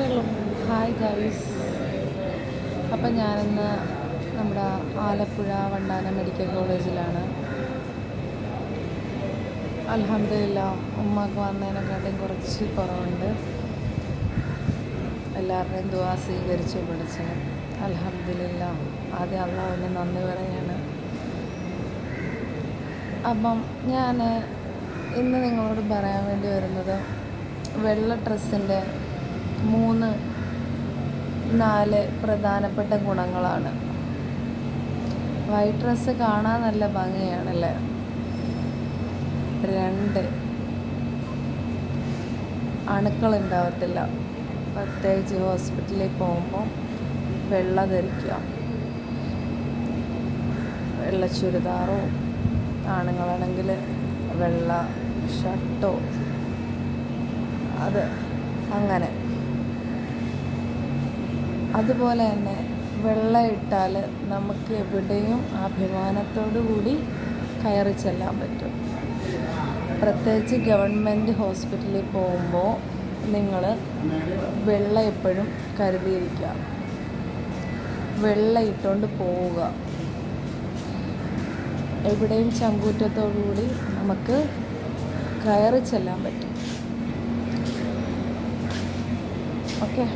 Hello, hi guys. അപ്പം ഞാനിന്ന് നമ്മുടെ ആലപ്പുഴ വണ്ടാനം മെഡിക്കൽ കോളേജിലാണ്. അൽഹംദുലില്ലാഹ് ഉമ്മക്ക് വന്നതിനെക്കാട്ടും കുറച്ച് കുറവുണ്ട്. എല്ലാവരുടെയും ദുആ സ്വീകരിച്ചു പഠിച്ച്. അൽഹംദുലില്ലാഹ്. ആദ്യം അള്ളാഹുവിന് നന്ദി പറയാണ്. അപ്പം ഞാൻ ഇന്ന് നിങ്ങളോട് പറയാൻ വേണ്ടി വരുന്നത് വെള്ള ഡ്രസ്സിൻ്റെ 3-4 പ്രധാനപ്പെട്ട ഗുണങ്ങളാണ്. വൈറ്റ് ഡ്രസ്സ് കാണാൻ നല്ല ഭംഗിയാണല്ലേ. 2, അണുക്കളുണ്ടാവത്തില്ല. പ്രത്യേകിച്ച് ഹോസ്പിറ്റലിൽ പോകുമ്പോൾ വെള്ള ധരിക്കുക. വെള്ള ചുരിദാറോ, ആണുങ്ങളാണെങ്കിൽ വെള്ള ഷർട്ടോ, അത് അങ്ങനെ. അതുപോലെ തന്നെ വെള്ള ഇട്ടാൽ നമുക്ക് എവിടെയും അഭിമാനത്തോടു കൂടി കയറി ചെല്ലാൻ പറ്റും. പ്രത്യേകിച്ച് ഗവൺമെൻറ് ഹോസ്പിറ്റലിൽ പോകുമ്പോൾ നിങ്ങൾ വെള്ള എപ്പോഴും കരുതിയിരിക്കുക. വെള്ള ഇട്ടുകൊണ്ട് പോവുക. എവിടെയും ചങ്കൂറ്റത്തോടു കൂടി നമുക്ക് കയറി ചെല്ലാൻ പറ്റും. ഓക്കെ.